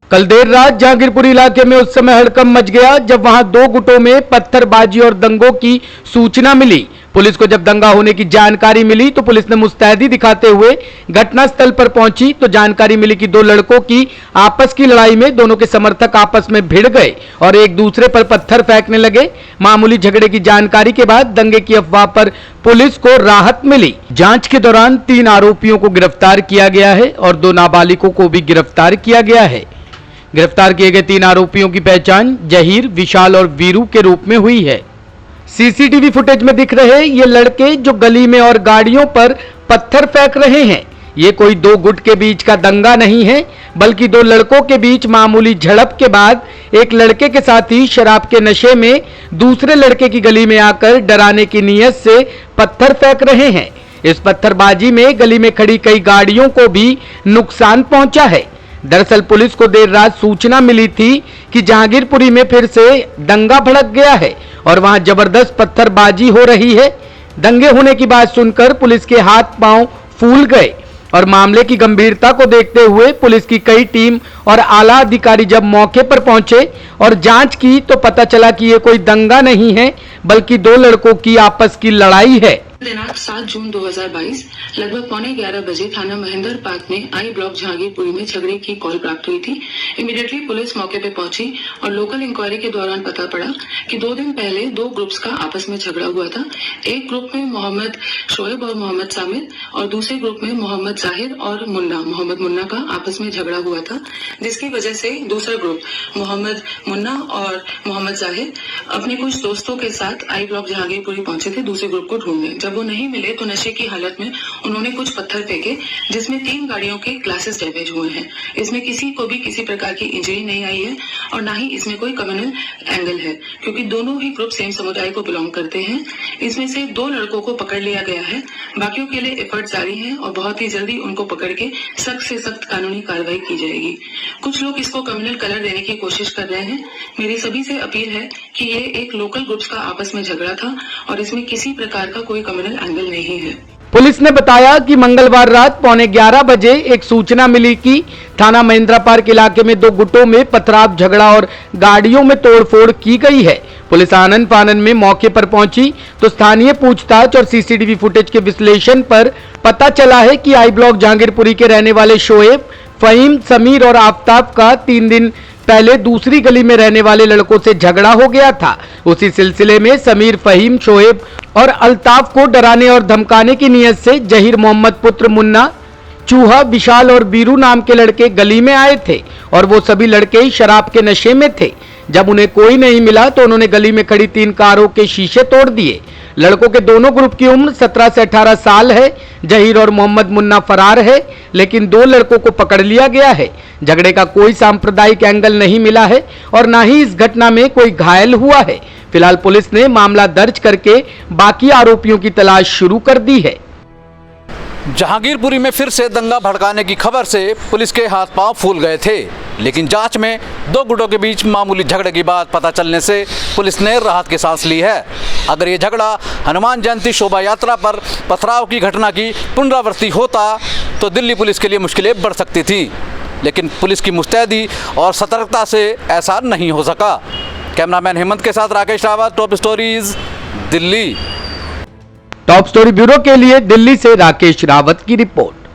कल देर रात जहांगीरपुरी इलाके में उस समय हड़कंप मच गया जब वहां दो गुटों में पत्थरबाजी और दंगों की सूचना मिली। पुलिस को जब दंगा होने की जानकारी मिली तो पुलिस ने मुस्तैदी दिखाते हुए घटनास्थल पर पहुंची तो जानकारी मिली कि दो लड़कों की आपस की लड़ाई में दोनों के समर्थक आपस में भिड़ गए और एक दूसरे पर पत्थर फेंकने लगे। मामूली झगड़े की जानकारी के बाद दंगे की अफवाह पर पुलिस को राहत मिली। जांच के दौरान 3 आरोपियों को गिरफ्तार किया गया है और 2 नाबालिगों को भी गिरफ्तार किया गया है। गिरफ्तार किए गए 3 आरोपियों की पहचान जहीर, विशाल और वीरू के रूप में हुई है। सीसीटीवी फुटेज में दिख रहे ये लड़के जो गली में और गाड़ियों पर पत्थर फेंक रहे हैं, ये कोई 2 गुट के बीच का दंगा नहीं है, बल्कि 2 लड़कों के बीच मामूली झड़प के बाद एक लड़के के साथी शराब के नशे में दूसरे लड़के की गली में आकर डराने की नीयत से पत्थर फेंक रहे हैं। इस पत्थरबाजी में गली में खड़ी कई गाड़ियों को भी नुकसान पहुंचा है। दरअसल पुलिस को देर रात सूचना मिली थी कि जहांगीरपुरी में फिर से दंगा भड़क गया है और वहां जबरदस्त पत्थरबाजी हो रही है। दंगे होने की बात सुनकर पुलिस के हाथ पांव फूल गए और मामले की गंभीरता को देखते हुए पुलिस की कई टीम और आला अधिकारी जब मौके पर पहुंचे और जांच की तो पता चला कि ये कोई दंगा नहीं है बल्कि 2 लड़कों की आपस की लड़ाई है। दिनांक 7 जून 2022 लगभग 11:15 बजे थाना महेंद्र पार्क में आई ब्लॉक जहांगीरपुरी में झगड़े की कॉल प्राप्त हुई थी। इमीडिएटली पुलिस मौके पे पहुंची और लोकल इंक्वायरी के दौरान पता पड़ा कि 2 दिन पहले 2 ग्रुप्स का आपस में झगड़ा हुआ था। एक ग्रुप में मोहम्मद शोएब और मोहम्मद सामिर और दूसरे ग्रुप में मोहम्मद जाहिर और मोहम्मद मुन्ना का आपस में झगड़ा हुआ था, जिसकी वजह से दूसरा ग्रुप मोहम्मद मुन्ना और मोहम्मद जाहिर अपने कुछ दोस्तों के साथ आई ब्लॉक जहांगीरपुरी पहुंचे थे दूसरे ग्रुप को ढूंढने। जब वो नहीं मिले तो नशे की हालत में उन्होंने कुछ पत्थर फेंके, जिसमें 3 गाड़ियों के ग्लासेस डैमेज हुए हैं। इसमें किसी को भी किसी प्रकार की इंजरी नहीं आई है और ना ही इसमें कोई कम्युनल एंगल है, क्योंकि दोनों ही ग्रुप सेम समुदाय को बिलोंग करते हैं। इसमें से 2 लड़कों को पकड़ लिया गया है। बाकियों के लिए एफर्ट जारी है और बहुत ही जल्दी उनको पकड़ के सख्त से सख्त कानूनी कार्रवाई की जाएगी। कुछ लोग इसको कम्युनल कलर देने की कोशिश कर रहे हैं। मेरी सभी से अपील है कि ये एक लोकल ग्रुप्स का आपस में झगड़ा था और इसमें किसी प्रकार का कोई कम्युनल एंगल नहीं है। पुलिस ने बताया कि मंगलवार रात 11:15 बजे एक सूचना मिली कि थाना महेंद्रा पार्क इलाके में 2 गुटों में पथराव झगड़ा और गाड़ियों में तोड़फोड़ की गई है। पुलिस आनन फानन में मौके पर पहुंची तो स्थानीय पूछताछ और सीसीटीवी फुटेज के विश्लेषण पर पता चला है कि आई ब्लॉक जहांगीरपुरी के रहने वाले शोएब, फहीम, समीर और आफ्ताब का 3 दिन पहले दूसरी गली में रहने वाले लड़कों से झगड़ा हो गया था। उसी सिलसिले में समीर, फहीम, शोएब और अल्ताफ को डराने और धमकाने की नीयत से जहीर, मोहम्मद पुत्र मुन्ना, चूहा, विशाल और बीरू नाम के लड़के गली में आए थे और वो सभी लड़के शराब के नशे में थे। जब उन्हें कोई नहीं मिला तो उन्होंने गली में खड़ी 3 कारों के शीशे तोड़ दिए। लड़कों के दोनों ग्रुप की उम्र 17 से 18 साल है। जहीर और मोहम्मद मुन्ना फरार है, लेकिन 2 लड़कों को पकड़ लिया गया है। झगड़े का कोई सांप्रदायिक एंगल नहीं मिला है और ना ही इस घटना में कोई घायल हुआ है। फिलहाल पुलिस ने मामला दर्ज करके बाकी आरोपियों की तलाश शुरू कर दी है। जहांगीरपुरी में फिर से दंगा भड़काने की खबर से पुलिस के हाथ पांव फूल गए थे, लेकिन जांच में 2 गुटों के बीच मामूली झगड़े की बात पता चलने से पुलिस ने राहत की सांस ली है। अगर ये झगड़ा हनुमान जयंती शोभा यात्रा पर पथराव की घटना की पुनरावृत्ति होता तो दिल्ली पुलिस के लिए मुश्किलें बढ़ सकती थी, लेकिन पुलिस की मुस्तैदी और सतर्कता से ऐसा नहीं हो सका। कैमरामैन हेमंत के साथ Rakesh Rawat, top stories, Delhi. Top story bureau के लिए दिल्ली से राकेश रावत की रिपोर्ट।